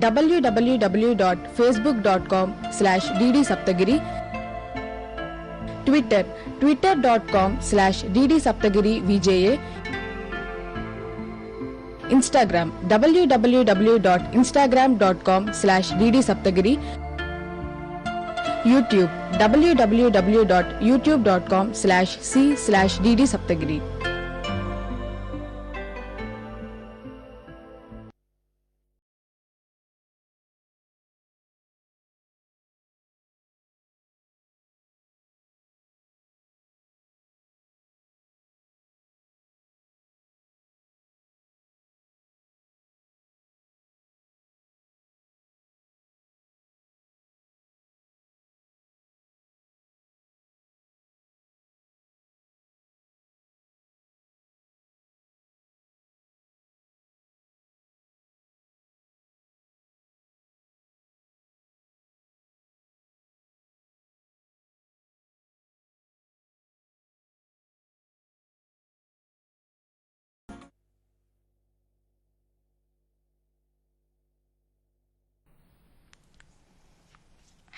www.facebook.com/ddsaptagiri, twitter.com/ddsaptagirivja, Instagram www.instagram.com/ddsaptagiri, YouTube www.youtube.com/c/ddsaptagiri.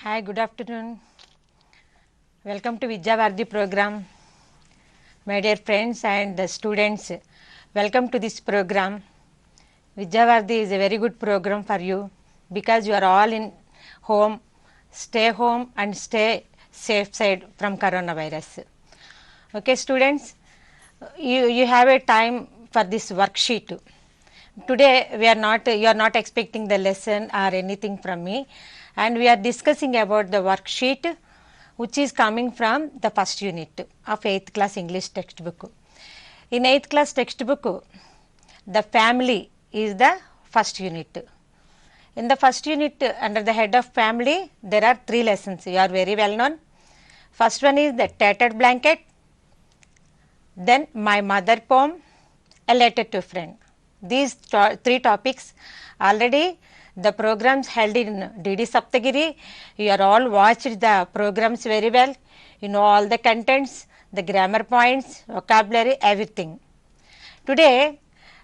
Hi, good afternoon. Welcome to Vidyavarthi program. My dear friends and the students, welcome to this program. Vidyavarthi is a very good program for you because you are all in home. Stay home and stay safe side from coronavirus. Okay, students, you have a time for this worksheet. Today you are not expecting the lesson or anything from me, and we are discussing about the worksheet which is coming from the first unit of 8th class English textbook. In 8th class textbook, the family is the first unit. In the first unit, under the head of family, there are 3 lessons. You are very well known. First one is the tattered blanket, then my mother poem, a letter to a friend. These 3 topics already the programs held in DD Saptagiri. You are all watched the programs very well. You know all the contents, the grammar points, vocabulary, everything. Today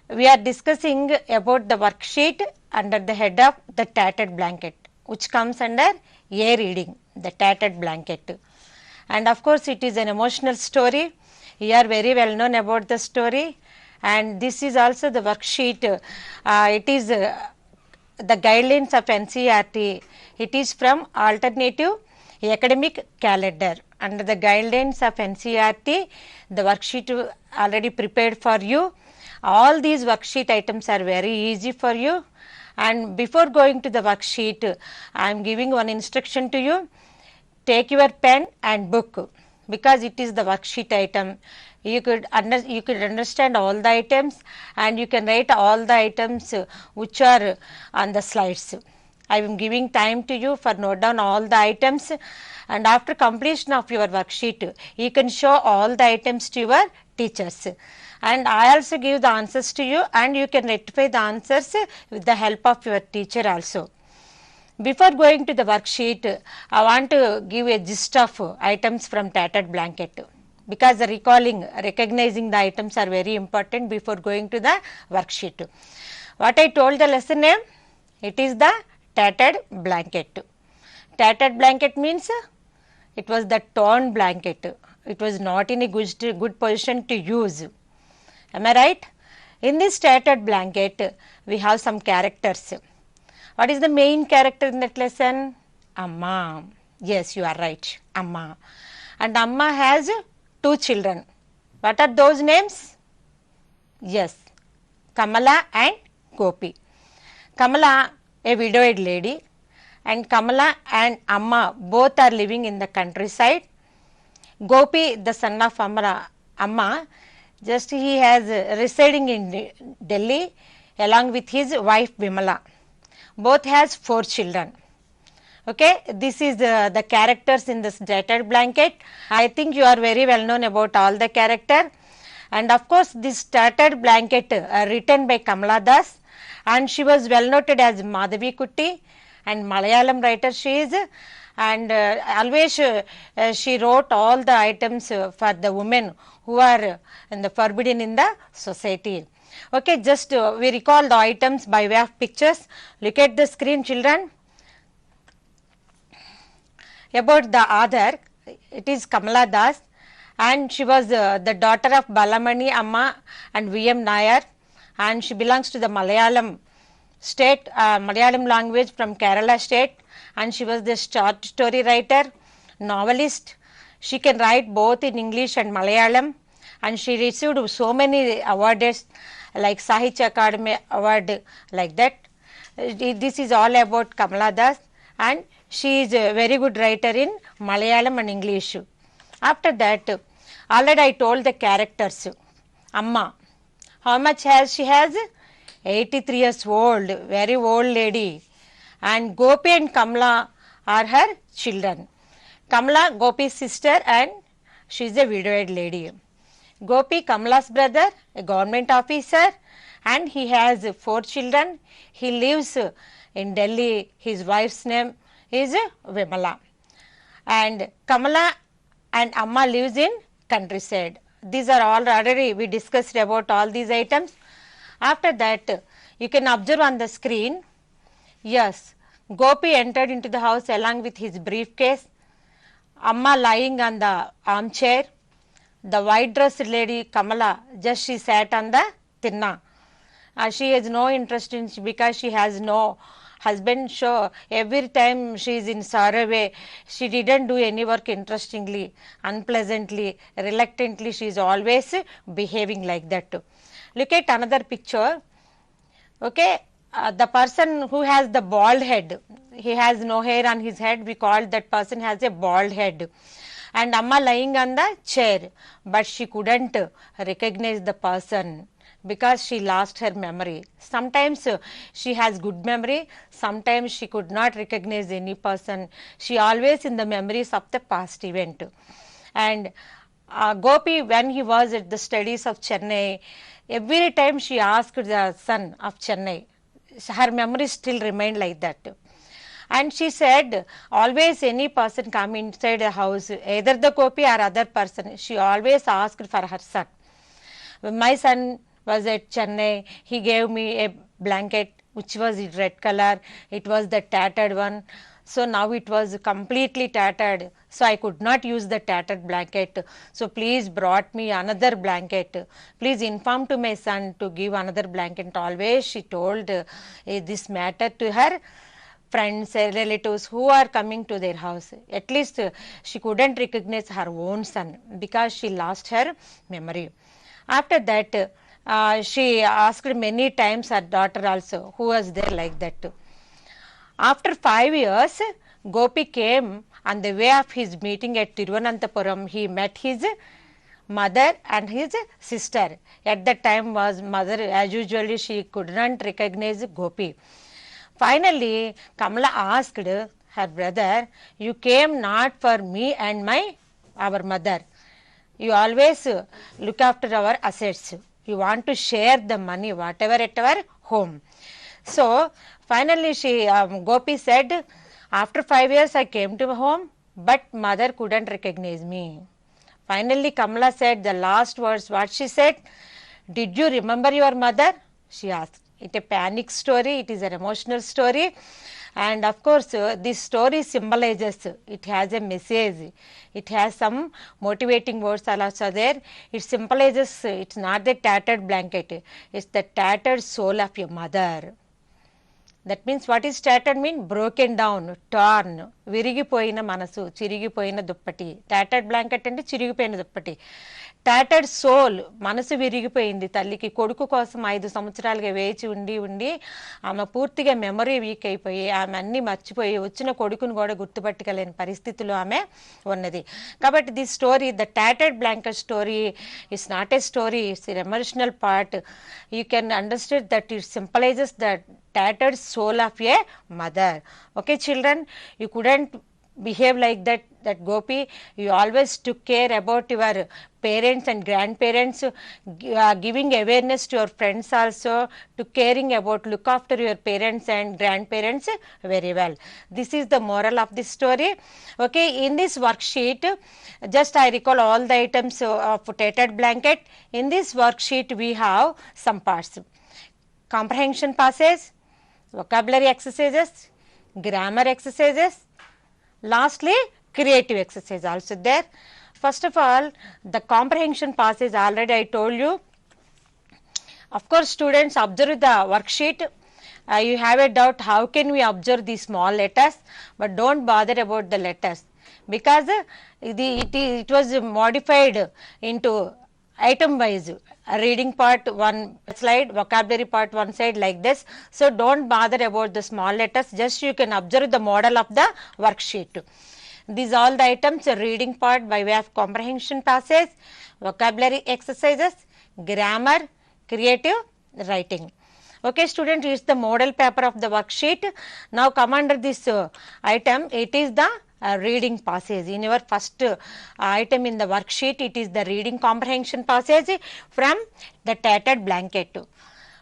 we are discussing about the worksheet under the head of the tattered blanket, which comes under A reading, the tattered blanket. And of course it is an emotional story. You are very well known about the story, and this is also the worksheet. It is the guidelines of NCERT. It is from alternative academic calendar. Under the guidelines of NCERT, the worksheet already prepared for you. All these worksheet items are very easy for you, and before going to the worksheet, I am giving one instruction to you. Take your pen and book, because it is the worksheet item. You could understand all the items, and you can write all the items which are on the slides. I am giving time to you for note down all the items, and after completion of your worksheet, you can show all the items to your teachers. And I also give the answers to you, and you can rectify the answers with the help of your teacher also. Before going to the worksheet, I want to give a gist of items from tattered blanket, because the recognizing the items are very important before going to the worksheet. What I told the lesson name? It is the tattered blanket. Tattered blanket means it was the torn blanket. It was not in a good position to use. Am I right? In this tattered blanket, we have some characters. What is the main character in that lesson? Amma. Yes, you are right. Amma. And Amma has 2 children. What are those names? Yes, Kamala and Gopi. Kamala, a widowed lady, and Kamala and Amma both are living in the countryside. Gopi, the son of Amma, just he has residing in Delhi along with his wife Bimala. Both has 4 children. Okay, this is the characters in this tattered blanket. I think you are very well known about all the character, and of course this tattered blanket written by Kamala Das, and she was well noted as Madhavi Kutti, and Malayalam writer she is, and always she wrote all the items for the women who are forbidden in the society. Okay, just we recall the items by way of pictures. Look at the screen, children. About the author, it is Kamala Das, and she was the daughter of Balamani Amma and V.M. Nair, and she belongs to the Malayalam state, Malayalam language from Kerala state, and she was the short story writer, novelist. She can write both in English and Malayalam, and she received so many awards like Sahitya Akademi Award, like that. This is all about Kamala Das, and she is a very good writer in Malayalam and English. After that, already I told the characters. Amma, how much has she? Has 83 years old, very old lady, and Gopi and Kamala are her children. Kamala, Gopi's sister, and she is a widowed lady. Gopi, Kamala's brother, a government officer, and he has 4 children. He lives in Delhi. His wife's name is Vimala, and Kamala and Amma lives in countryside. These are all already we discussed about all these items. After that, you can observe on the screen. Yes, Gopi entered into the house along with his briefcase. Amma lying on the armchair. The white dressed lady Kamala, just she sat on the tinna. She has no interest in, because she has no husband, so every time she is in sorrow way, she didn't do any work interestingly, unpleasantly, reluctantly, she is always behaving like that. Look at another picture. Okay, the person who has the bald head, he has no hair on his head, we call that person has a bald head. And Amma lying on the chair, but she couldn't recognize the person because she lost her memory. Sometimes she has good memory, sometimes she could not recognize any person. She always in the memories of the past event. And Gopi, when he was at the studies of Chennai, every time she asked the son of Chennai, her memory still remained like that. And she said, always any person come inside the house, either the Gopi or other person, she always asked for her son. When my son was at Chennai, he gave me a blanket which was in red color, it was the tattered one. So now it was completely tattered, so I could not use the tattered blanket. So please brought me another blanket. Please inform to my son to give another blanket. Always she told this matter to her friends, relatives who are coming to their house. At least she couldn't recognize her own son because she lost her memory. After that, she asked many times her daughter also, who was there like that. After 5 years, Gopi came on the way of his meeting at Tiruvananthapuram. He met his mother and his sister. At that time was mother, as usually she could not recognize Gopi. Finally, Kamala asked her brother, you came not for me and our mother. You always look after our assets. You want to share the money, whatever at our home. So, finally she, Gopi said, after 5 years I came to home, but mother couldn't recognize me. Finally, Kamala said the last words, what she said, did you remember your mother? She asked. It is a panic story, it is an emotional story, and of course this story symbolizes, it has a message, it has some motivating words also there. It symbolizes, it is not the tattered blanket, it is the tattered soul of your mother. That means what is tattered mean? Broken down, torn, virigipoyina manasu, chirigipoyina duppati. Tattered blanket ante chirigipoyina duppati. Tattered soul, మనసు విరిగిపోయింది తల్లికి. కొడుకు కోసం 5 సంవత్సరాలుగా వేచి ఉండి ఆమె పూర్తిగా మెమరీ వీక్ అయిపోయి ఆమె అన్ని మర్చిపోయి వచ్చిన కొడుకును కూడా గుర్తుపట్టగలేని పరిస్థితిలో ఆమె ఉన్నది. కాబట్టి the story, the tattered blanket story is not a story, it's an emotional part. You can understand that it symbolises the tattered soul of a mother. Okay children, you couldn't behave like that Gopi, you always took care about your parents and grandparents, giving awareness to your friends also, to caring about, look after your parents and grandparents very well. This is the moral of this story. Okay, in this worksheet, just I recall all the items of tattered blanket. In this worksheet we have some parts: comprehension passage, vocabulary exercises, grammar exercises, lastly creative exercise also there. First of all, the comprehension passage already I told you. Of course, students observe the worksheet. You have a doubt how can we observe the small letters, but don't bother about the letters, because it was modified into item wise, reading part one slide, vocabulary part one side, like this. So, don't bother about the small letters, just you can observe the model of the worksheet. These all the items: reading part by way of comprehension passage, vocabulary exercises, grammar, creative writing. Okay, student, is the model paper of the worksheet. Now come under this item, it is the reading passage. In your first item in the worksheet, it is the reading comprehension passage from the tattered blanket.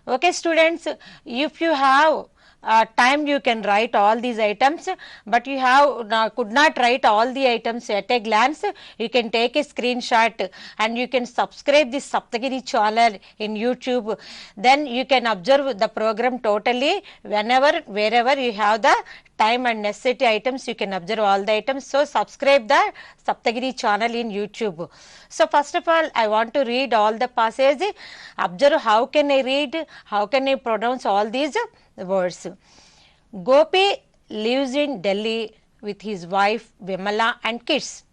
Okay, students, if you have time, you can write all these items, but you have could not write all the items at a glance. You can take a screenshot and you can subscribe this Saptagiri channel in YouTube. Then you can observe the program totally. Whenever, wherever you have the time and necessity items, you can observe all the items. So, subscribe the Saptagiri channel in YouTube. So, first of all, I want to read all the passage. Observe how can I read, how can I pronounce all these words. Gopi lives in Delhi with his wife Vimala and kids.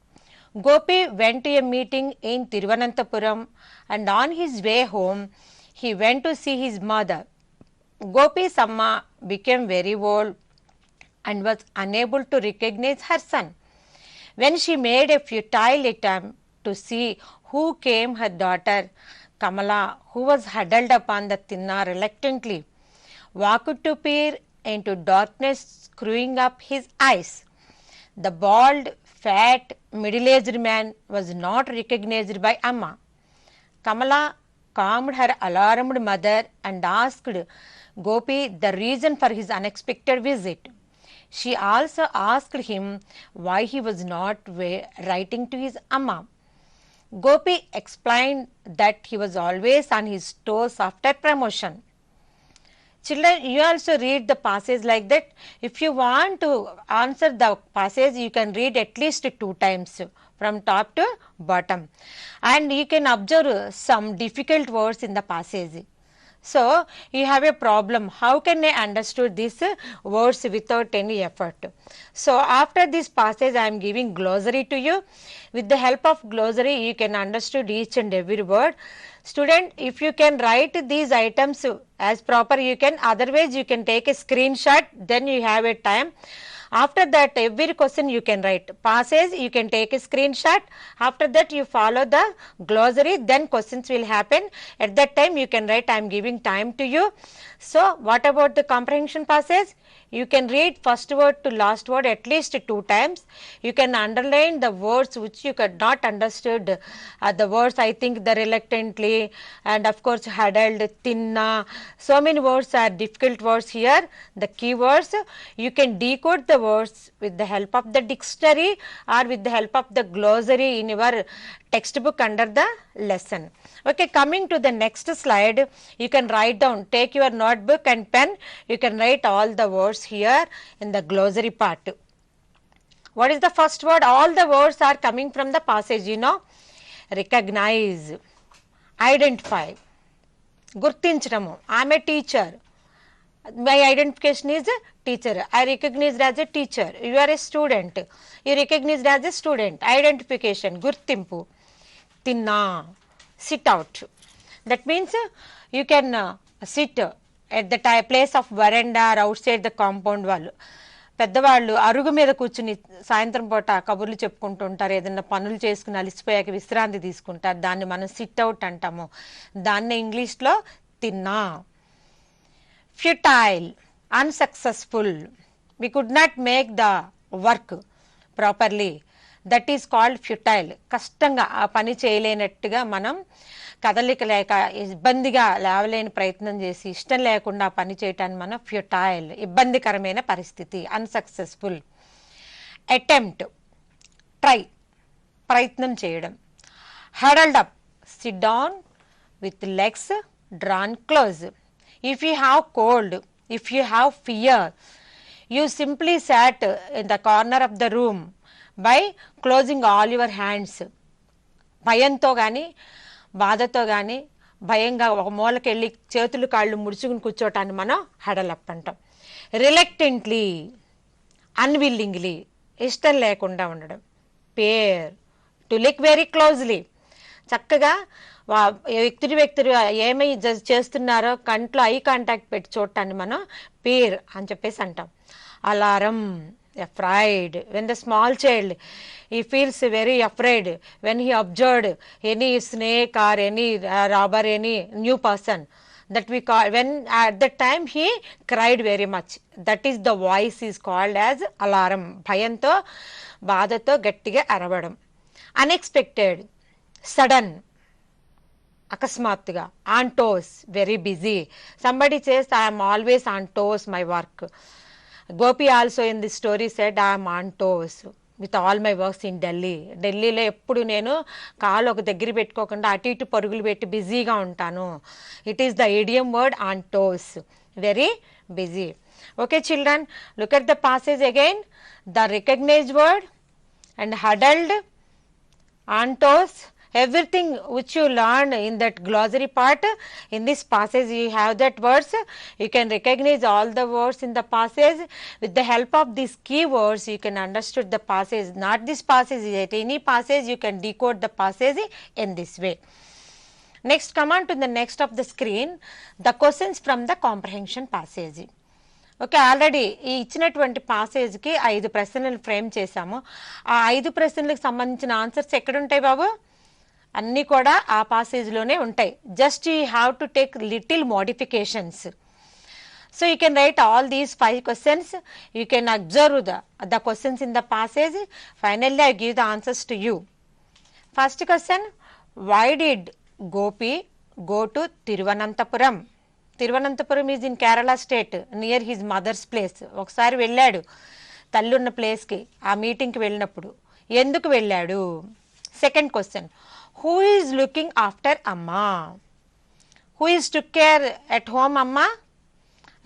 Gopi went to a meeting in Thiruvananthapuram, and on his way home he went to see his mother. Gopi's amma became very old and was unable to recognize her son. When she made a futile attempt to see who came, her daughter Kamala, who was huddled upon the tinna, reluctantly walked to peer into darkness, screwing up his eyes. The bald, fat, middle-aged man was not recognized by Amma. Kamala calmed her alarmed mother and asked Gopi the reason for his unexpected visit. She also asked him why he was not writing to his Amma. Gopi explained that he was always on his toes after promotion. Children, you also read the passage like that. If you want to answer the passage, you can read at least 2 times from top to bottom, and you can observe some difficult words in the passage. So, you have a problem, how can I understand these words without any effort? So, after this passage I am giving glossary to you. With the help of glossary you can understand each and every word. Student, if you can write these items as proper, you can, otherwise you can take a screenshot, then you have a time. After that, every question you can write. Passage, you can take a screenshot. After that, you follow the glossary, then questions will happen. At that time, you can write, I am giving time to you. So, what about the comprehension passage? You can read first word to last word at least 2 times. You can underline the words which you could not understood. The words, I think, the reluctantly, and of course huddled, thinna. So many words are difficult words here. The keywords, you can decode the words with the help of the dictionary or with the help of the glossary in your textbook under the lesson. Okay, coming to the next slide, you can write down, take your notebook and pen, you can write all the words here in the glossary part. What is the first word? All the words are coming from the passage, you know. Recognize, identify, gurtinchramu, I am a teacher. My identification is a teacher. I recognized as a teacher. You are a student. You recognized as a student. Identification, gurtimpu. Tinna, sit out. That means you can sit at the place of veranda or outside the compound wall. పెద్దవాళ్ళు అరుగు మీద కూర్చుని సాయంత్రం పూట కబుర్లు చెప్పుకుంటూ ఉంటారు, ఏదైనా పనులు చేసుకుని అలసిపోయాక విశ్రాంతి తీసుకుంటారు, దాన్ని మనం సిట్ అవుట్ అంటాము. దాన్ని ఇంగ్లీష్లో తిన్నా. Futile, unsuccessful, we could not make the work. Properly, that is called futile. కష్టంగా ఆ పని చేయలేనట్టుగా మనం కదలిక లేక ఇబ్బందిగా లేవలేని ప్రయత్నం చేసి ఇష్టం లేకుండా పని చేయటాన్ని మనం ఫ్యూటైల్, ఇబ్బందికరమైన పరిస్థితి, అన్సక్సెస్ఫుల్. అటెంప్ట్, ట్రై, ప్రయత్నం చేయడం. Huddled up, sit down with legs drawn close. If you have cold, if you have fear, you simply sat in the corner of the room by closing all your hands. భయంతో కానీ బాధతో కానీ భయంగా ఒక మూలకెళ్ళి చేతులు కాళ్ళు ముడుచుకుని కూర్చోటాన్ని మనం హడలప్ అంటాం. రిలక్టెంట్లీ, అన్విల్లింగ్లీ, ఇష్టం లేకుండా ఉండడం. పేర్, టు లుక్ వెరీ క్లోజ్లీ, చక్కగా వ్యక్తులు ఏమై చేస్తున్నారో కంట్లో ఐ కాంటాక్ట్ పెట్టి చూడటాన్ని మనం పేర్ అని చెప్పేసి అంటాం. Alarm, afraid, when the small child he feels very afraid when he observed any snake or any robber, any new person, that we call, when at that time he cried very much, that is the voice is called as alarm. భయంతో బాధతో గట్టిగా అరవడం. unexpected, sudden, అకస్మాత్తుగా. on toes, very busy, somebody says I am always on toes my work. Gopi also in this story said I am on toes with all my works in Delhi. ఢిల్లీలో ఎప్పుడు నేను కాలు ఒక దగ్గర పెట్టుకోకుండా అటు ఇటు పరుగులు పెట్టి బిజీగా ఉంటాను. It is the idiom word on toes, very busy. Okay children, look at the passage again. The recognized word and huddled, on toes, everything which you learned in that glossary part, in this passage you have that words. You can recognize all the words in the passage. With the help of these keywords you can understand the passage. Not this passage, at any passage you can decode the passage in this way. Next, come on to the next of the screen, the questions from the comprehension passage. Okay, already ఈ ఇచ్చినటువంటి పాసేజ్కి 5 ప్రశ్నలు frame చేశాము. ఆ 5 ప్రశ్నలకు సంబంధించిన answers ఎక్కడుంటాయి బాబు? అన్నీ కూడా ఆ పాసేజ్లోనే ఉంటాయి. Just you have to take little modifications. So you can write all these 5 questions. You can observe the questions in the passage. Finally, I give the answers to you. First question, why did Gopi go to Thiruvananthapuram? Thiruvananthapuram is in Kerala state, near his mother's place. ఒకసారి వెళ్ళాడు తల్లున్న ప్లేస్కి, ఆ మీటింగ్కి వెళ్ళినప్పుడు. ఎందుకు వెళ్ళాడు? Second question, who is looking after Amma? Who is took care at home Amma?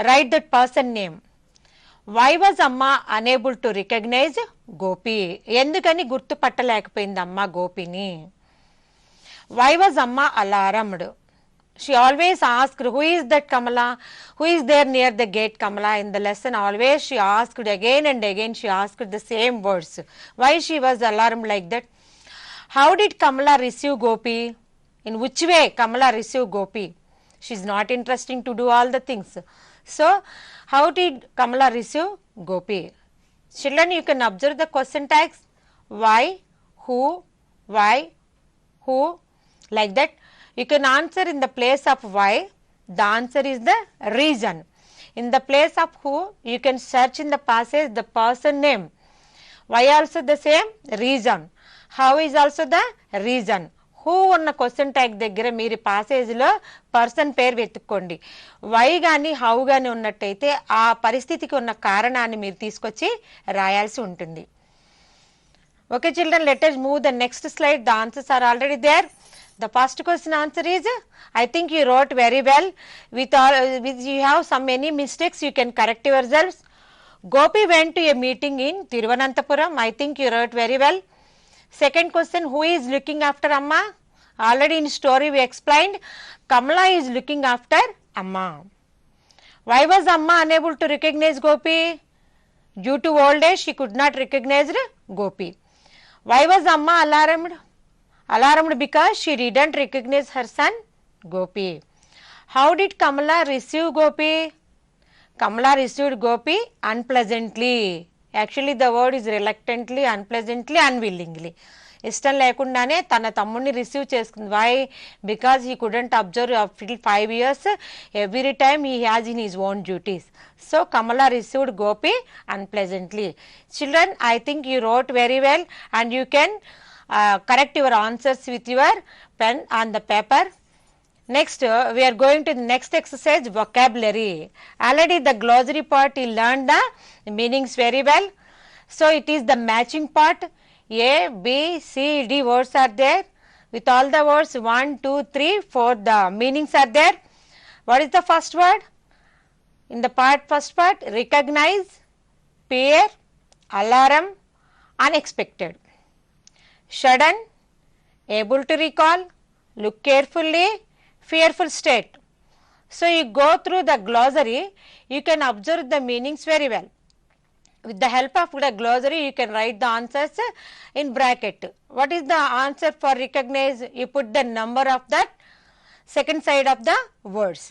Right that person name. Why was Amma unable to recognise Gopi? ఎందుకని గుర్తుపట్టలేకపోయింది అమ్మ గోపిని? Why was Amma alarmed? She always asked, who is that Kamala? Who is there near the gate Kamala? In the lesson always she asked again and again, she asked the same words. Why she was alarmed like that? How did Kamala receive Gopi? In which way Kamala received Gopi? She is not interesting to do all the things. So how did Kamala receive Gopi? Children, you can observe the question tags. Why, who, why, who, like that. You can answer in the place of why, the answer is the reason. In the place of who, you can search in the passage the person name. Why also the same, reason. How is also the reason. Who ఉన్న question tag దగ్గర మీరు పాసేజ్లో person పేరు వెతుక్కోండి. Why కానీ how కానీ ఉన్నట్టయితే ఆ పరిస్థితికి ఉన్న కారణాన్ని మీరు తీసుకొచ్చి రాయాల్సి ఉంటుంది. Okay children, let us move the next slide. The answers are already there. The first question answer is, I think you wrote very well. With you have some many mistakes, you can correct yourselves. Gopi went to a meeting in Thiruvananthapuram. I think you wrote very well. Second question, who is looking after Amma? Already in story we explained, Kamala is looking after Amma. Why was Amma unable to recognize Gopi? Due to old age, she could not recognize Gopi. Why was Amma alarmed? Alarmed because she didn't recognize her son Gopi. How did Kamala receive Gopi? Kamala received Gopi unpleasantly. Actually the word is reluctantly, unpleasantly, unwillingly. ఇష్టం లేకుండానే తన తమ్ముడిని receive చేసుకుంది. Why? Because he couldn't observe till 5 years. Every time he has in his own duties. So Kamala received Gopi unpleasantly. Children, I think you wrote very well and you can correct your answers with your pen on the paper. Next, we are going to the next exercise, vocabulary. Already the glossary part you learned the meanings very well. So it is the matching part. A, B, C, D words are there. With all the words 1, 2, 3, 4 the meanings are there. What is the first word? In the first part, recognize, peer, alarm, unexpected. Sudden, able to recall, look carefully, fearful state. So you go through the glossary, you can observe the meanings very well. With the help of the glossary, you can write the answers in bracket. What is the answer for recognize? You put the number of that second side of the words.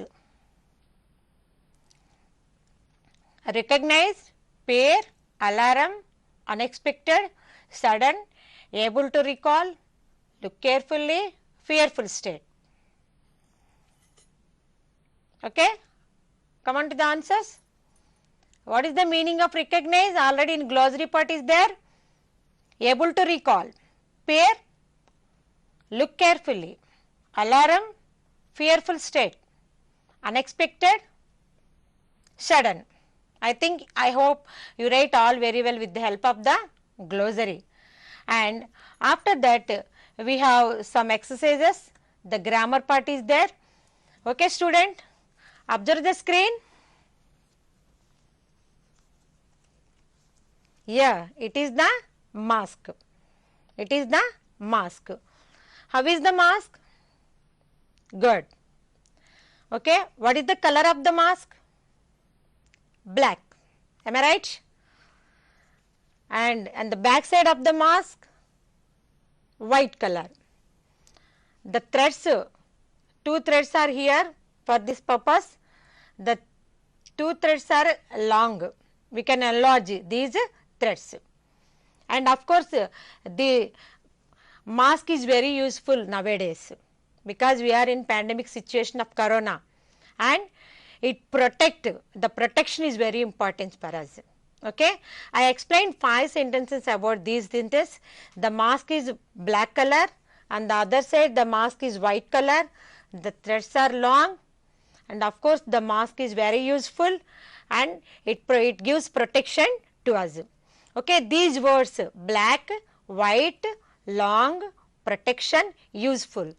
Recognize, pair, alarm, unexpected, sudden, able to recall, look carefully, fearful state. Okay, come on to the answers. What is the meaning of recognize? Already in glossary part is there. Able to recall, pair, look carefully, alarm, fearful state, unexpected, sudden. I hope you write all very well with the help of the glossary. And after that we have some exercises. The grammar part is there. Okay student, observe the screen. Yeah, it is the mask. It is the mask. How is the mask? Good. Okay, what is the color of the mask? Black. Am I right? And the back side of the mask, white color. The threads, 2 threads are here for this purpose. The 2 threads are long. We can enlarge these threads. And of course, the mask is very useful nowadays because we are in pandemic situation of corona, and it the protection is very important for us. Okay, I explained 5 sentences about these sentences. The mask is black color, and the other side the mask is white color. The threads are long, and of course the mask is very useful, and it gives protection to us. Okay, these words black, white, long, protection, useful.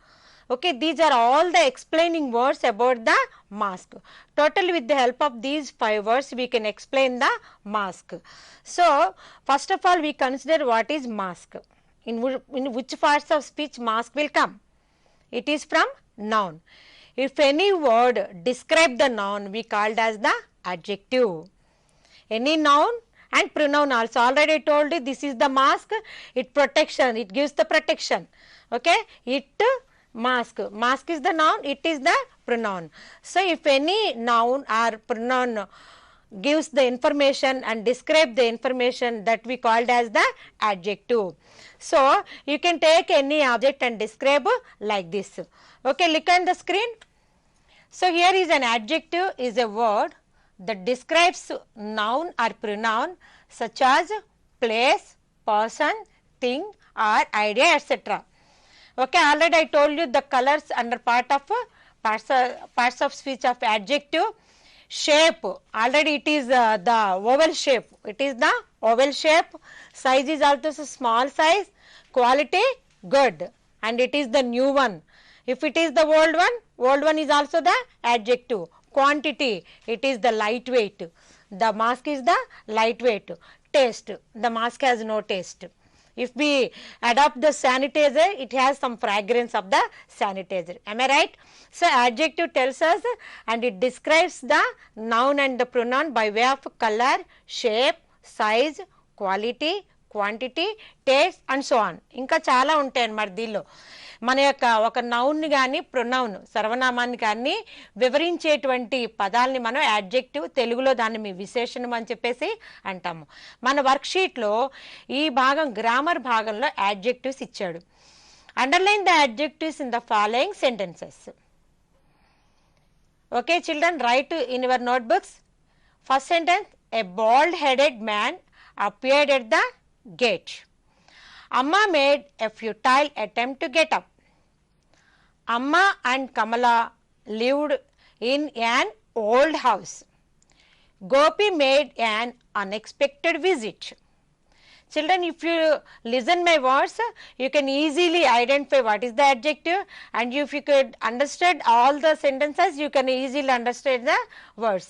Okay, these are all the explaining words about the mask. Totally with the help of these 5 words we can explain the mask. So first of all we consider what is mask. In which parts of speech mask will come? It is from noun. If any word describe the noun, we called as the adjective. Any noun and pronoun also. Already I told you this is the mask. It protection. It gives the protection. Okay. It mask. Mask is the noun. It is the pronoun. So if any noun or pronoun gives the information and describe the information, that we called as the adjective. So you can take any object and describe like this. Okay. Look on the screen. So here is an adjective is a word that describes noun or pronoun such as place, person, thing or idea, etc. Okay, already I told you the colors under parts of speech of adjective. Shape, already it is the oval shape. It is the oval shape. Size is also small size. Quality, good, and it is the new one. If it is the old one is also the adjective. Quantity, it is the lightweight. The mask is the lightweight. Taste, the mask has no taste. If we adopt the sanitizer, it has some fragrance of the sanitizer. Am I right? So adjective tells us and it describes the noun and the pronoun by way of color, shape, size, quality, quantity, taste and so on. ఇంకా చాలా ఉంటాయి అన్నమాట దీనిలో. మన యొక్క ఒక నౌన్ని కానీ pronoun సర్వనామాన్ని కానీ వివరించేటువంటి పదాలని మనం యాడ్జెక్టివ్, తెలుగులో దాన్ని మీ విశేషణం అని చెప్పేసి అంటాము. మన వర్క్షీట్లో ఈ భాగం గ్రామర్ భాగంలో యాడ్జెక్టివ్స్ ఇచ్చాడు. Underline the adjectives in the following sentences. Okay children, write in your notebooks. First sentence, a bald headed man appeared at the gate. Amma made a futile attempt to get up. Amma and Kamala lived in an old house. Gopi made an unexpected visit. Children, if you listen my words, you can easily identify what is the adjective, and if you could understand all the sentences, you can easily understand the words.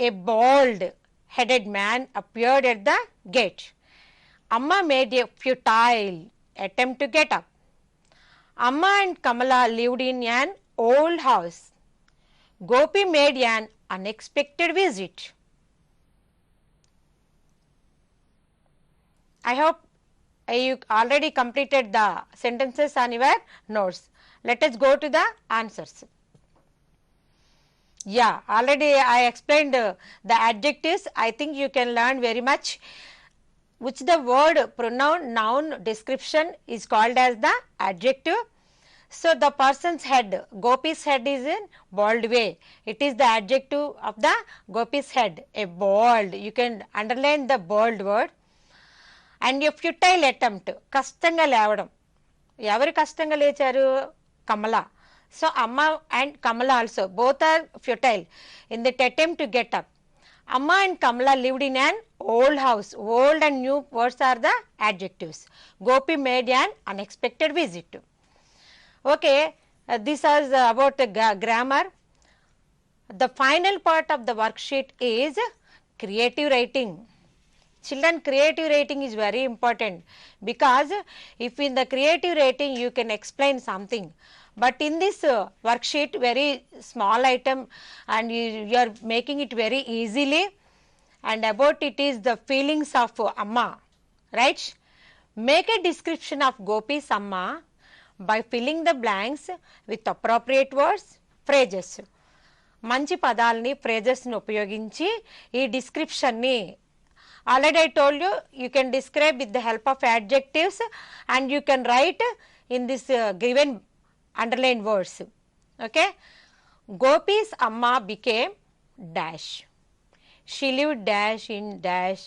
A bald headed man appeared at the gate. Amma made a futile attempt to get up. Amma and Kamala lived in an old house. Gopi made an unexpected visit. I hope you already completed the sentences on your notes. Let us go to the answers. Yeah, already I explained the adjectives. I think you can learn very much. Which the word, pronoun, noun, description is called as the adjective. So the person's head, Gopi's head is in bald way. It is the adjective of the Gopi's head, a bald. You can underline the bald word. And a futile attempt, కష్టంగా లేవడం. ఎవరు కష్టంగా లేచారు? Kamala. So Amma and Kamala also both are futile in that attempt to get up. Amma and Kamala lived in an old house. Old and new words are the adjectives. Gopi made an unexpected visit. Okay, this is about grammar. The final part of the worksheet is creative writing. Children, creative writing is very important, because if in the creative writing you can explain something, but in this worksheet very small item and you are making it very easily, and about it is the feelings of Amma, right? Make a description of Gopi's Amma by filling the blanks with appropriate words, phrases. మంచి పదాలని, ఫ్రేజెస్ని ఉపయోగించి ఈ డిస్క్రిప్షన్ని, already I told you, you can describe with the help of adjectives, and you can write in this given underlined words. Okay, Gopi's Amma became dash. She lived dash in dash.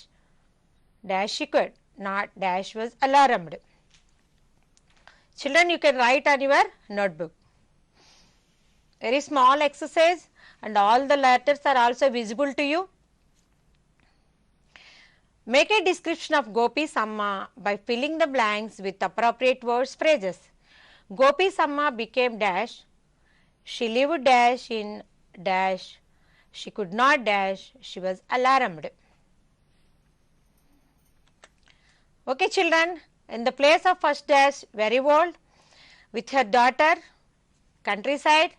Dash she could not dash was alarmed. Children, you can write on your notebook. Very small exercise, and all the letters are also visible to you. Make a description of Gopi's Amma by filling the blanks with appropriate words, phrases. Gopi's Amma became dash. She lived dash in dash. She could not dash. She was alarmed. Okay children, in the place of first dash, very old, with her daughter, countryside,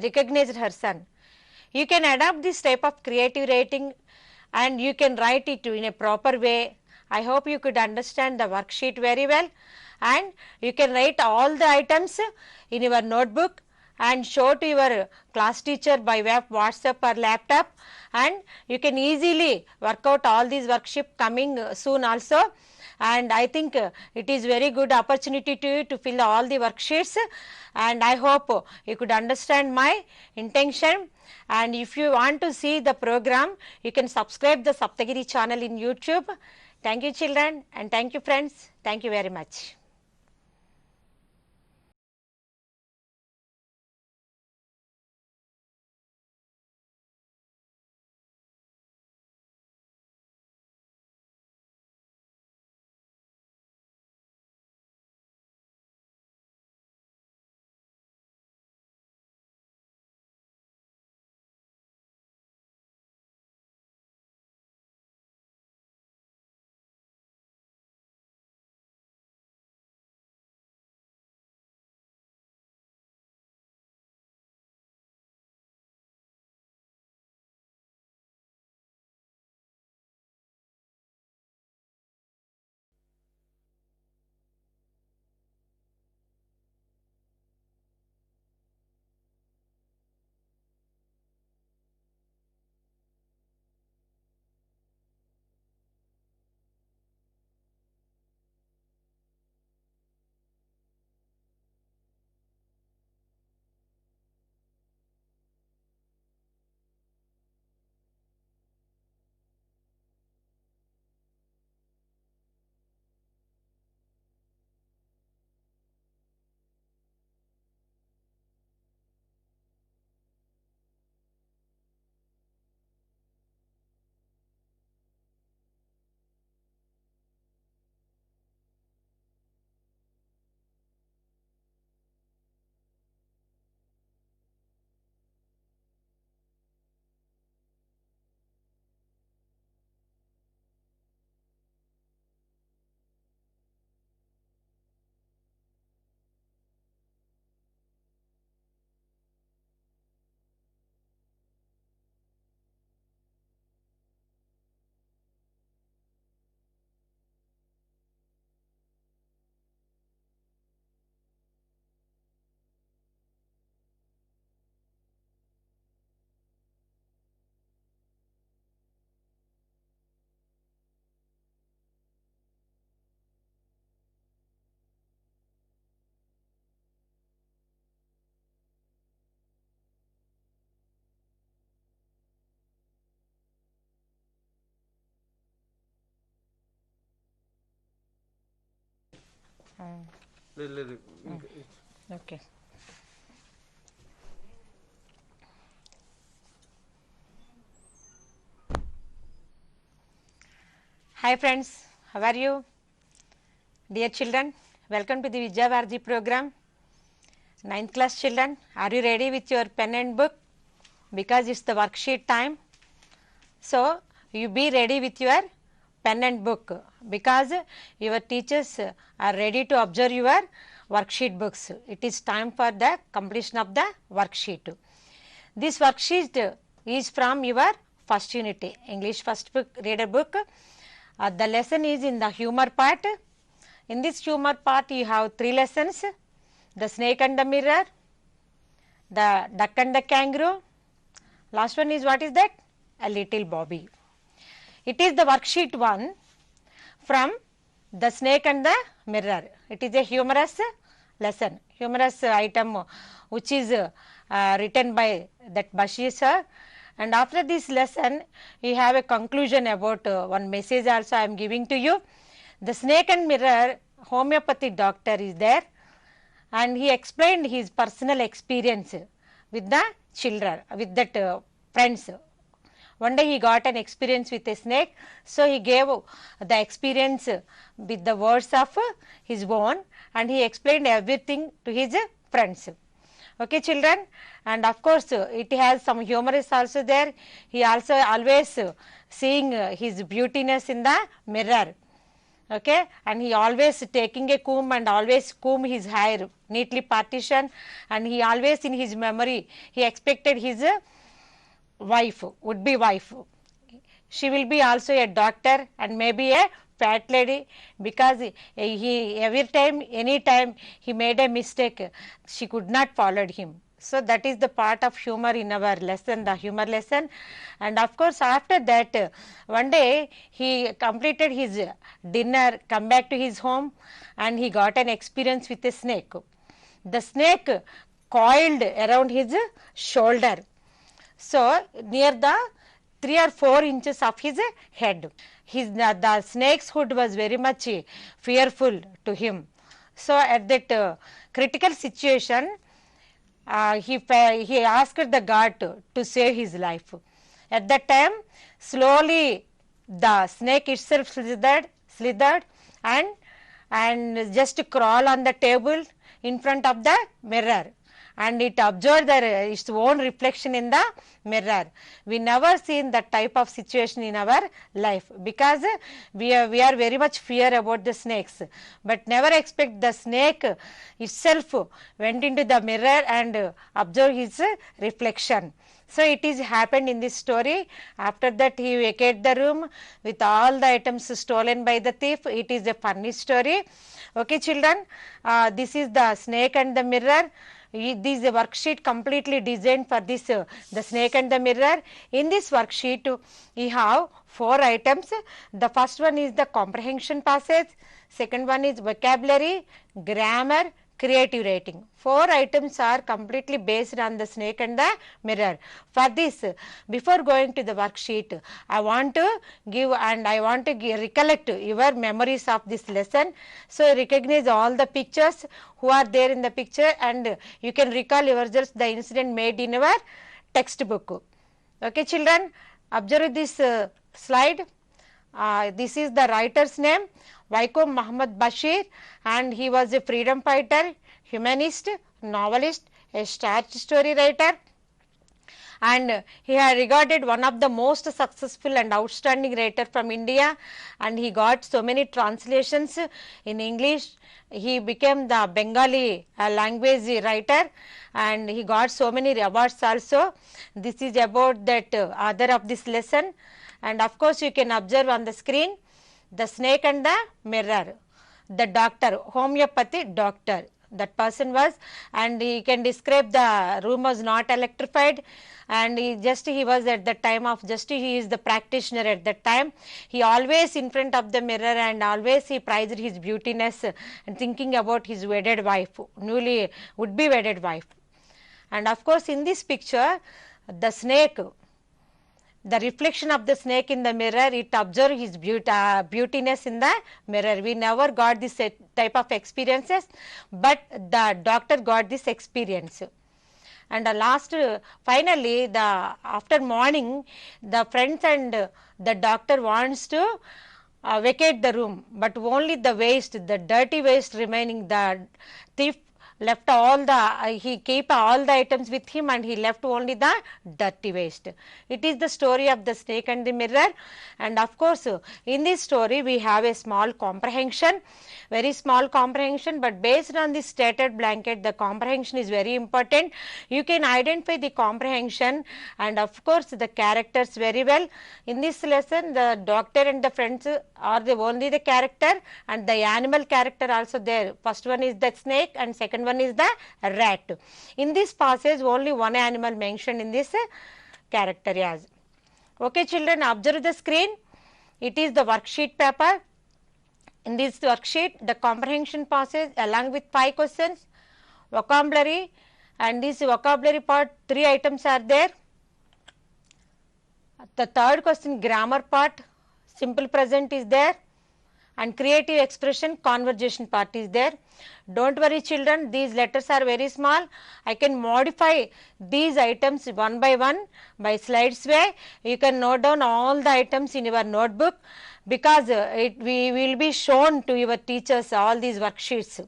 recognized her son. You can adopt this type of creative writing and you can write it in a proper way. I hope you could understand the worksheet very well, and you can write all the items in your notebook and show to your class teacher by way of WhatsApp or laptop, and you can easily work out all these worksheets coming soon also. And I think it is very good opportunity to you to fill all the worksheets, and I hope you could understand my intention. And if you want to see the program, you can subscribe the Saptagiri channel in YouTube. Thank you children, and thank you friends. Thank you very much. లేదు లేదు ఇంకా okay. Hi friends, how are you? Dear children, welcome to the Vidya Bharati program. 9th class children, are you ready with your pen and book? Because it's the worksheet time. So, you be ready with your pen and book because your teachers are ready to observe your worksheet books. It is time for the completion of the worksheet. This worksheet is from your first unit, English first book, reader book. The lesson is in the humor part. In this humor part, you have 3 lessons: the snake and the mirror, the duck and the kangaroo. Last one is, what is that? A little Bobby. It is the worksheet 1 from the snake and the mirror. It is a humorous lesson, humorous item which is written by that Bashir sir. And after this lesson, you have a conclusion about one message also I am giving to you. The snake and mirror homeopathy doctor is there, and he explained his personal experience with the children, with that friends. One day he got an experience with a snake, so he gave the experience with the words of his own, and he explained everything to his friends. Okay children, and of course it has some humorous also there. He also always seeing his beautiness in the mirror. Okay, and he always taking a comb and always comb his hair neatly partitioned, and he always in his memory he expected his wife, would be wife. She will be also a doctor and maybe a fat lady, because he every time, any time he made a mistake, she could not follow him. So that is the part of humor in our lesson, the humor lesson. And of course after that, one day he completed his dinner, come back to his home, and he got an experience with a snake. The snake coiled around his shoulder, so near the 3 or 4 inches of his head. The snake's hood was very much fearful to him. So at that critical situation, he asked the god to save his life. At that time, slowly the snake itself slithered and just crawl on the table in front of the mirror, and it observed its own reflection in the mirror. We never seen that type of situation in our life, because we are very much fear about the snakes, but never expect the snake itself went into the mirror and observed his reflection. So it is happened in this story. After that he vacated the room with all the items stolen by the thief. It is a funny story. Okay children, this is the snake and the mirror. This is a worksheet completely designed for this, the snake and the mirror. In this worksheet, you have 4 items. The first one is the comprehension passage, second one is vocabulary, grammar, creative writing. 4 items are completely based on the snake and the mirror. For this, before going to the worksheet, I want to give and I want to recollect your memories of this lesson. So recognize all the pictures who are there in the picture, and you can recall yourselves the incident made in your textbook. Okay children, observe this slide. This is the writer's name, Waikom Muhammad Bashir, and he was a freedom fighter, humanist, novelist, a short story writer, and he had regarded one of the most successful and outstanding writer from India, and he got so many translations in English. He became the Bengali language writer, and he got so many awards also. This is about that author of this lesson. And of course you can observe on the screen the snake and the mirror, the doctor, homeopathy doctor that person was, and he can describe the room was not electrified, and he was at the time of he is the practitioner at that time. He always in front of the mirror, and always he prized his beautiness and thinking about his wedded wife, newly would be wedded wife. And of course in this picture the snake the reflection of the snake in the mirror, it observed his beautiness in the mirror. We never got this type of experiences, but the doctor got this experience. And finally, after morning, the friends and the doctor wants to vacate the room, but only the waste, the dirty waste remaining. The thief left all he keep all the items with him, and he left only the dirty waste. It is the story of the snake and the mirror. And of course, in this story we have a small comprehension, very small comprehension, but based on this stated blanket, the comprehension is very important. You can identify the comprehension and of course the characters very well. In this lesson, the doctor and the friends are only the character, and the animal character also there. First one is the snake and second one is the rat. In this passage, only one animal mentioned in this character as. Okay children, observe the screen. It is the worksheet paper. In this worksheet, the comprehension passage along with 5 questions, vocabulary, and this vocabulary part 3 items are there. The third question, grammar part, simple present is there, and creative expression, conversation part is there. Don't worry children, these letters are very small. I can modify these items one by one by slides way. You can note down all the items in your notebook, because we will be shown to your teachers all these worksheets.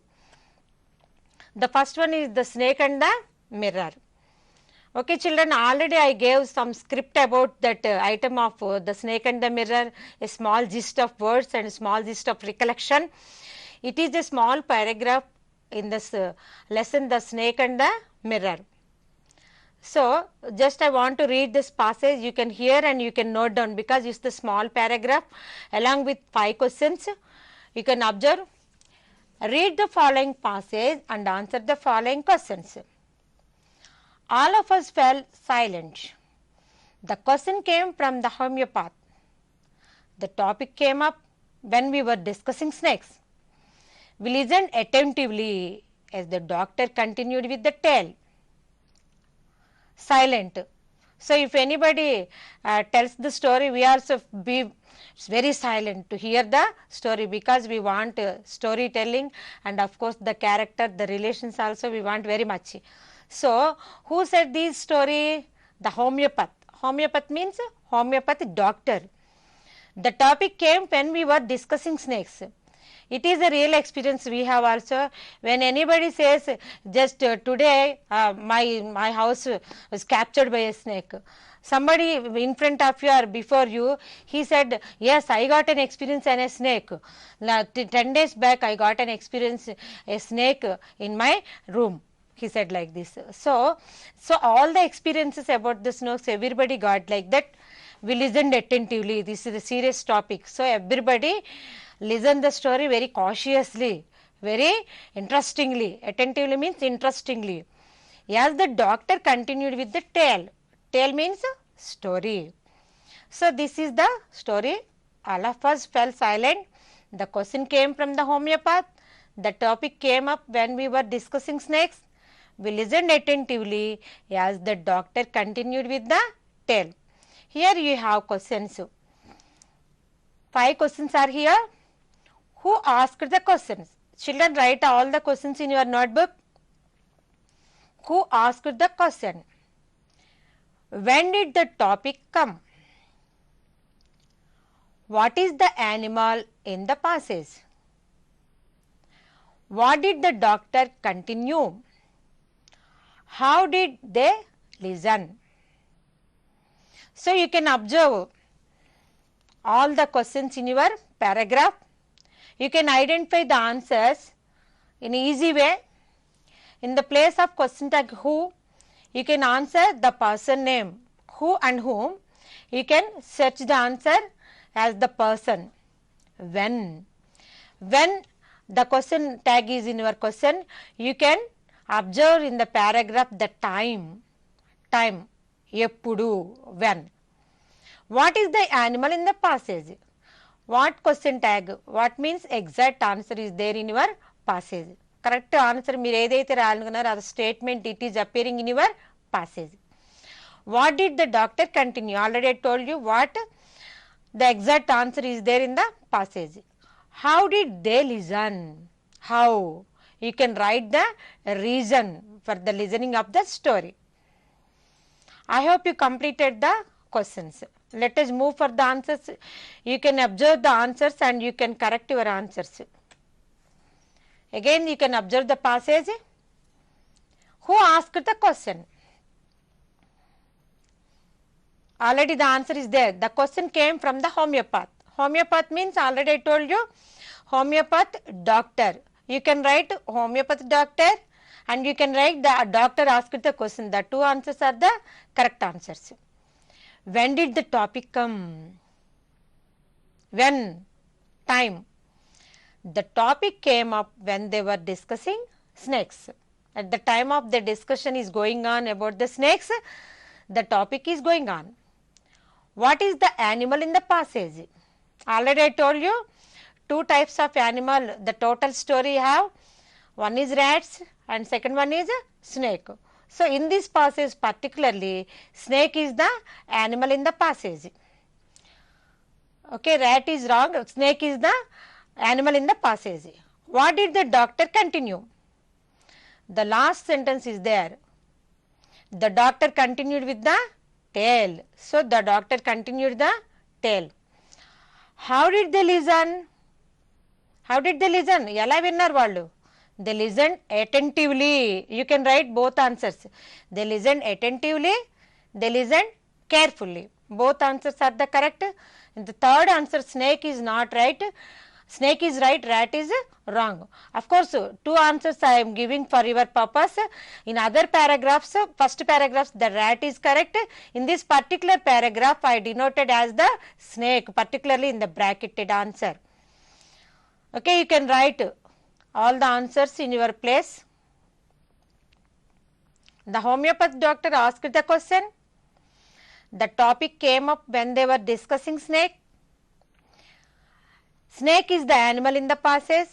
The first one is the snake and the mirror. Okay children, already I gave some script about that item of the snake and the mirror, a small gist of words and a small gist of recollection. It is a small paragraph in this lesson, the snake and the mirror. So, just I want to read this passage, you can hear and you can note down, because it is the small paragraph along with 5 questions. You can observe, read the following passage and answer the following questions. All of us fell silent. The question came from the homeopath. The topic came up when we were discussing snakes. We listened attentively as the doctor continued with the tale. Silent. So, if anybody tells the story, we also be very silent to hear the story, because we want storytelling, and of course the character, the relations also we want very much. So, who said this story? The homeopath. Homeopath means homeopathic doctor. The topic came when we were discussing snakes. It is a real experience we have also. When anybody says, just today my house was captured by a snake. Somebody in front of you or before you, he said, yes, I got an experience in a snake. 10 days back I got an experience a snake in my room. He said like this. So all the experiences about the snakes, everybody got like that. We listened attentively. This is a serious topic. So everybody listen the story very cautiously, very interestingly. Attentively means interestingly. As the doctor continued with the tale. Tale means story. So this is the story. All of us fell silent. The question came from the homeopath. The topic came up when we were discussing snakes. We listened attentively as the doctor continued with the tale. Here you have questions. 5 questions are here. Who asked the questions? Children, write all the questions in your notebook. Who asked the question? When did the topic come? What is the animal in the passage? What did the doctor continue? How did they listen? So, you can observe all the questions in your paragraph. You can identify the answers in easy way. In the place of question tag who, you can answer the person name who and whom. You can search the answer as the person. When the question tag is in your question, you can observe in the paragraph the time, eppudu, when. What is the animal in the passage? What question tag? What means exact answer is there in your passage? Correct answer మీరు ఏదైతే రాయాలనుకున్నారో ఆ statement it is appearing in your passage. What did the doctor continue? Already I told you what the exact answer is there in the passage. How did they listen? How? You can write the reason for the listening of the story. I hope you completed the questions. Let us move for the answers. You can observe the answers and you can correct your answers. Again you can observe the passage. Who asked the question? Already the answer is there. The question came from the homeopath. Homeopath means, already I told you, homeopath doctor. You can write homeopath doctor and you can write the doctor asked the question. The two answers are the correct answers. When did the topic come? When? Time. The topic came up when they were discussing snakes. At the time of the discussion is going on about the snakes, the topic is going on. What is the animal in the passage? Already I told you, two types of animal, the total story have. One is rats and second one is snake. So in this passage particularly, snake is the animal in the passage. Okay, rat is wrong, snake is the animal in the passage. What did the doctor continue? The last sentence is there. The doctor continued with the tale. So the doctor continued the tale. How did they listen? How did they listen? Ela vinnar vallu? They listened attentively. You can write both answers. They listened attentively, they listened carefully. Both answers are the correct. And the third answer, snake is not right. Snake is right, rat is wrong. Of course, two answers I am giving for your purpose. In other paragraphs, first paragraphs, the rat is correct. In this particular paragraph, I denoted as the snake, particularly in the bracketed answer. Okay, you can write all the answers in your place. The homeopath doctor asked the question. The topic came up when they were discussing snake. Snake is the animal in the passage.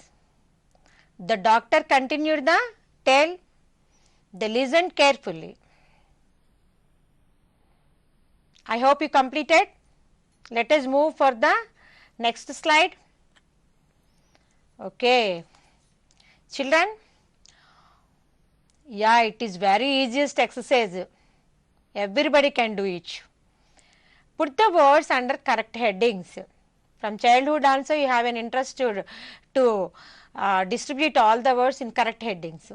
The doctor continued the tale. They listened carefully. I hope you completed. Let us move for the next slide. Okay. Children, yeah, it is very easiest exercise. Everybody can do it. Put the words under correct headings. From childhood also you have an interest to distribute all the words in correct headings.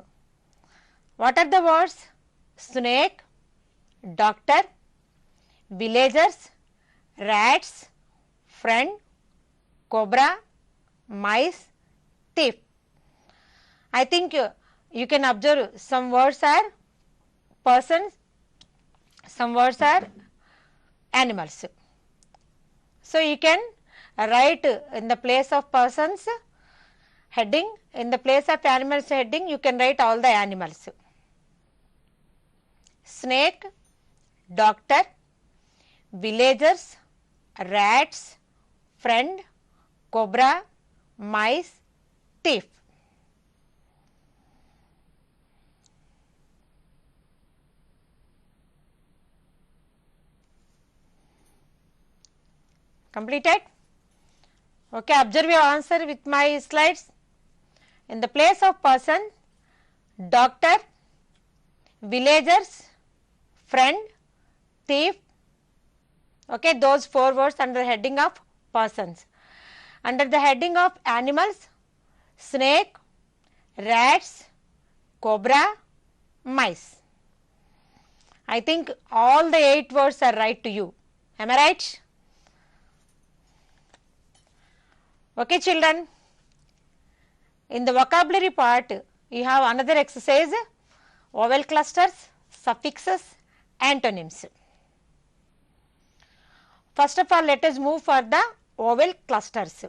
What are the words? Snake, doctor, villagers, rats, friend, cobra, mice, thief. I think you can observe some words are persons, some words are animals. So you can write in the place of persons heading, in the place of animals heading, you can write all the animals. Snake, doctor, villagers, rats, friend, cobra, mice, thief. Completed? Okay, observe your answer with my slides. In the place of person, doctor, villagers, friend, thief. Okay, those four words under the heading of persons. Under the heading of animals, snake, rats, cobra, mice. I think all the 8 words are right to you. Am I right? Okay, children. In the vocabulary part, you have another exercise, vowel clusters, suffixes, antonyms. First of all, let us move for the vowel clusters.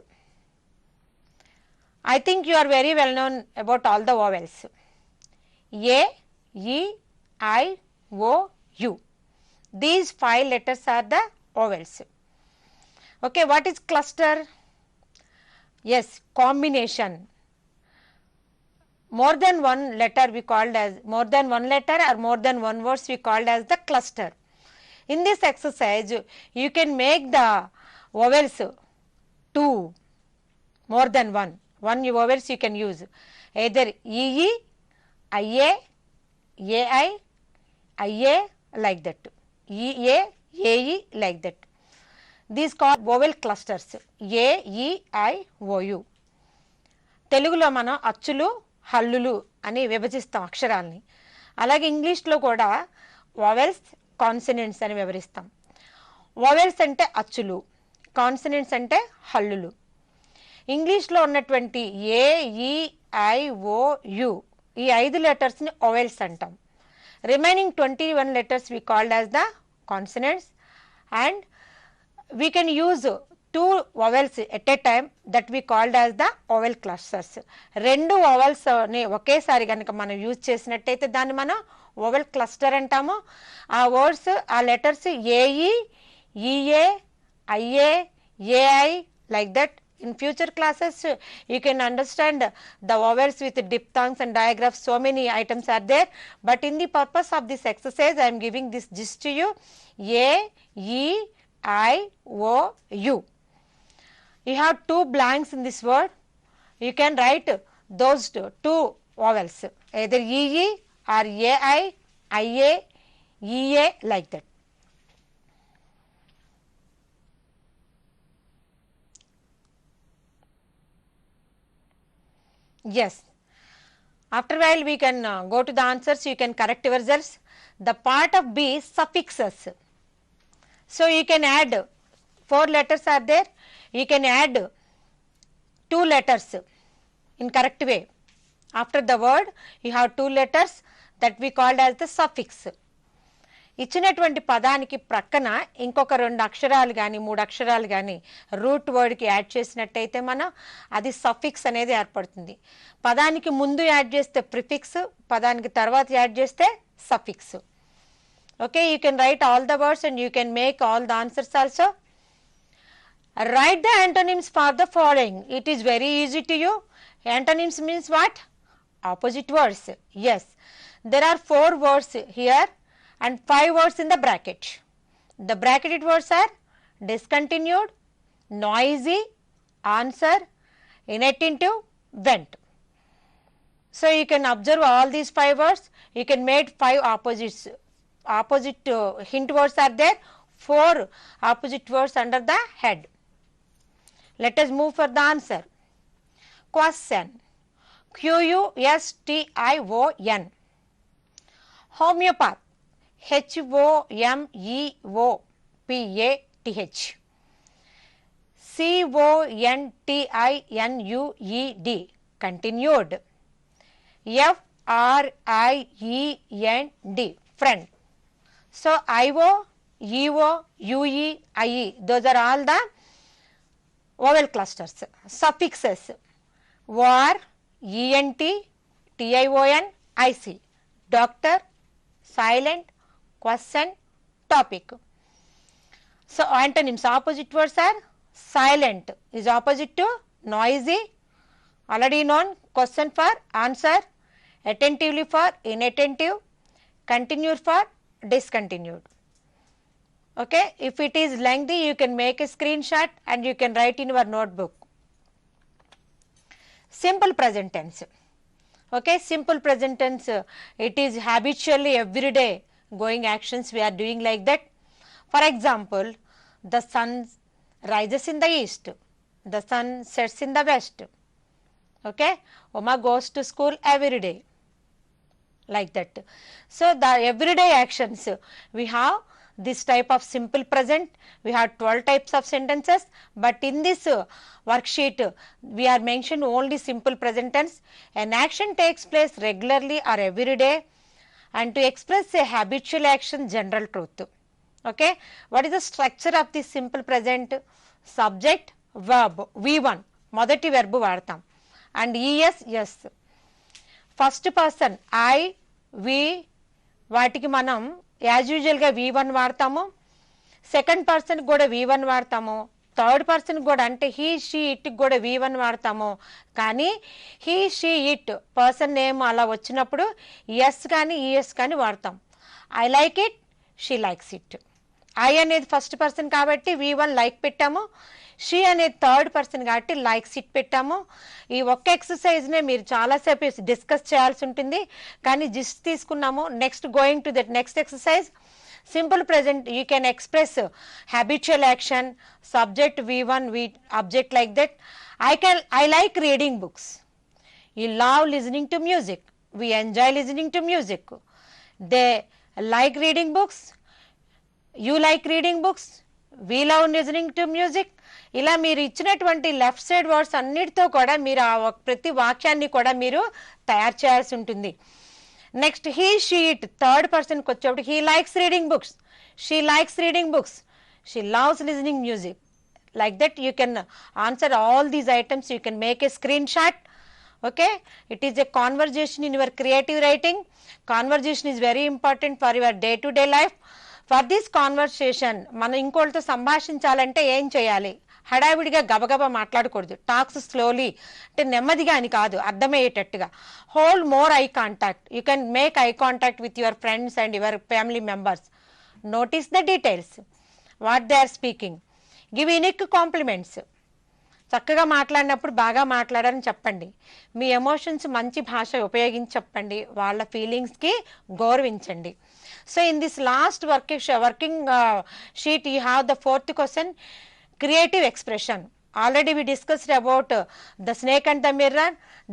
I think you are very well known about all the vowels. A, E, I, O, U. These 5 letters are the vowels. Okay, what is cluster? Yes, combination. More than one letter we called as, more than one letter or more than one words we called as the cluster. In this exercise, you can make the vowels 2, more than one vowels you can use, either ee, ia, ai, ia, like that, ea, ae, like that. These called vowel clusters, a, e, I, o, u. తెలుగులో మనం అచ్చులు హల్లులు అని విభజిస్తాం అక్షరాలని. అలాగే ఇంగ్లీష్లో కూడా vowels consonants అని వివరిస్తాం. Vowels అంటే అచ్చులు, కాన్సనెంట్స్ అంటే హల్లులు. ఇంగ్లీష్లో ఉన్నటువంటి ఏ, ఈ, ఐ, ఓ, యు ఈ 5 లెటర్స్ని వవెల్స్ అంటాం. Remaining 21 letters we called as the consonants, and we can use 2 vowels at a time that we called as the vowel clusters. 2 vowels ని ఒకేసారి కనుక మనం యూజ్ చేసినట్టయితే దాన్ని మనం vowel cluster అంటాము. ఆ వర్డ్స్ ఆ letters A E, E A, I A, A I, like that. In future classes, you can understand the vowels with diphthongs and digraphs. So many items are there. But in the purpose of this exercise, I am giving this gist to you. A, E, I, O, U. You have 2 blanks in this word. You can write those 2 vowels, either EE or AI, IA, EA, like that. Yes. After a while we can go to the answers, you can correct yourselves. The part of B is suffixes. So you can add 4 letters are there, you can add 2 letters in correct way. After the word you have 2 letters that we called as the suffix. ఇచ్చినటువంటి పదానికి ప్రక్కన ఇంకొక 2 అక్షరాలు కానీ 3 అక్షరాలు కానీ route వర్డ్కి add చేసినట్టయితే మనం అది సఫిక్స్ అనేది ఏర్పడుతుంది. పదానికి ముందు యాడ్ చేస్తే ప్రిఫిక్స్, పదానికి తర్వాత యాడ్ చేస్తే suffix. Okay, you can write all the words and you can make all the answers also. Write the antonyms for the following. It is very easy to you. Antonyms means what? Opposite words. Yes, there are 4 words here and 5 words in the bracket. The bracketed words are discontinued, noisy, answer, inattentive, went. So you can observe all these 5 words. You can make 5 opposite hint words are there, 4 opposite words under the head. Let us move for the answer. Question. Question. Homeopath. Homeopath. Continued. Continued. Friend. Friend. So IO, EO, UE, IE, those are all the vowel clusters. Suffixes. War, ENT, TION, IC. Doctor, silent, question, topic. So antonyms, opposite words are silent is opposite to noisy, already known. Question for answer, attentively for inattentive, continued for discontinued. Okay, if it is lengthy you can make a screenshot and you can write in your notebook. Simple present tense. Okay, simple present tense, it is habitually everyday going actions we are doing like that. For example, the sun rises in the east, the sun sets in the west. Okay, Oma goes to school every day, like that. So the everyday actions we have this type of simple present. We have 12 types of sentences, but in this worksheet we are mentioned only simple present tense. An action takes place regularly or every day, and to express a habitual action, general truth. Okay, what is the structure of this simple present? Subject, verb, V1 మొదటి verb వాడతాం, and es, yes. First person I, we, వాటికి మనం as యూజువల్గా V1 వాడతాము. Second person కూడా V1 వాడతాము. Third person కూడా అంటే హీ, షీ, ఇట్కి కూడా V1 వాడతాము. కానీ he, she, it person name అలా వచ్చినప్పుడు ఎస్ కానీ ఈఎస్ కానీ వాడతాం. I like it, she likes it. I అనేది ఫస్ట్ పర్సన్ కాబట్టి V1 లైక్ పెట్టాము, షీ అనేది థర్డ్ పర్సన్ కాబట్టి లైక్స్ ఇట్ పెట్టాము. ఈ ఒక్క ఎక్సర్సైజ్నే మీరు చాలాసేపు డిస్కస్ చేయాల్సి ఉంటుంది, కానీ జిస్ట్ తీసుకున్నాము. Next going to that next exercise. Simple present, you can express habitual action, subject V1, object like that. I like reading books. You love listening to music. We enjoy listening to music. They like reading books. You like reading books. We love listening to music. ఇలా మీరు ఇచ్చినటువంటి left side words అన్నిటితో కూడా మీరు ఆ ప్రతి వాక్యాన్ని కూడా మీరు తయారు చేయాల్సి ఉంటుంది. Next he she it third పర్సన్కి వచ్చేప్పుడు he likes reading books, she likes reading books, she loves listening music. Like that you can answer all these items. You can make a screen shot. Okay, it is a conversation in your creative writing. Conversation is very important for your day to day life. For this conversation మనం ఇంకోటితో సంభాషించాలంటే ఏం చేయాలి? హడావిడిగా గబగబా మాట్లాడకూడదు. Talks slowly, అంటే నెమ్మదిగా అని కాదు, అర్థమయ్యేటట్టుగా. Hold more eye contact. You can make eye contact with your friends and your family members. Notice the details what they are speaking. Give unique compliments. చక్కగా మాట్లాడినప్పుడు బాగా మాట్లాడారని చెప్పండి. మీ ఎమోషన్స్ మంచి భాష ఉపయోగించి చెప్పండి. వాళ్ళ ఫీలింగ్స్కి గౌరవించండి. So in this last working sheet you have the fourth question, creative expression. Already we discussed about the snake and the mirror.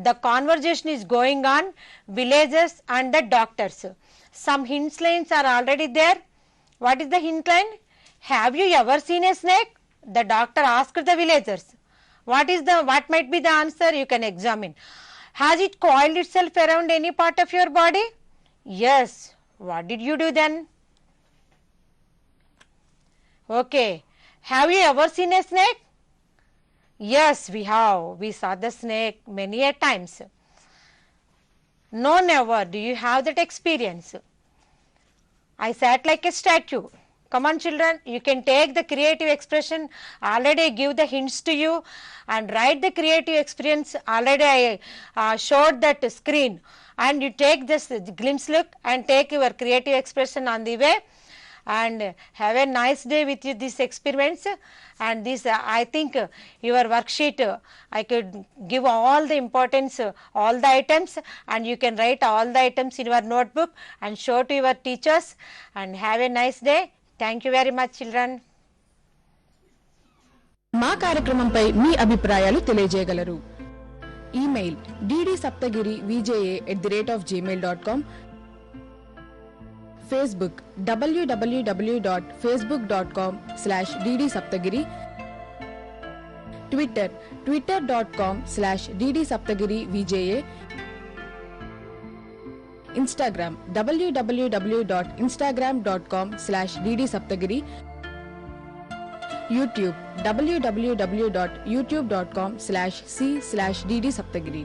The conversation is going on, villagers and the doctors. Some hint lines are already there. What is the hint line? Have you ever seen a snake? The doctor asked the villagers. What might be the answer? You can examine. Has it coiled itself around any part of your body? Yes. What did you do then? Okay. Have you ever seen a snake? Yes, we have. We saw the snake many a times. No, never. Do you have that experience? I sat like a statue. Come on, children. You can take the creative expression. Already give the hints to you and write the creative experience. Already I showed that screen. And you take this glimpse look and take your creative expression on the way. And have a nice day with you, these experiments. And this I think your worksheet I could give all the importance, all the items, and you can write all the items in your notebook and show to your teachers. And have a nice day. Thank you very much, children. మా కార్యక్రమంపై మీ అభిప్రాయాలు తెలియజేయగలరు. Email ddSaptagiri@gmail.com. Facebook www.facebook.com/ddsaptagiri. Twitter twitter.com/ddsaptagirivja. Instagram www.instagram.com/ddsaptagiri. YouTube www.youtube.com/c/ddsaptagiri.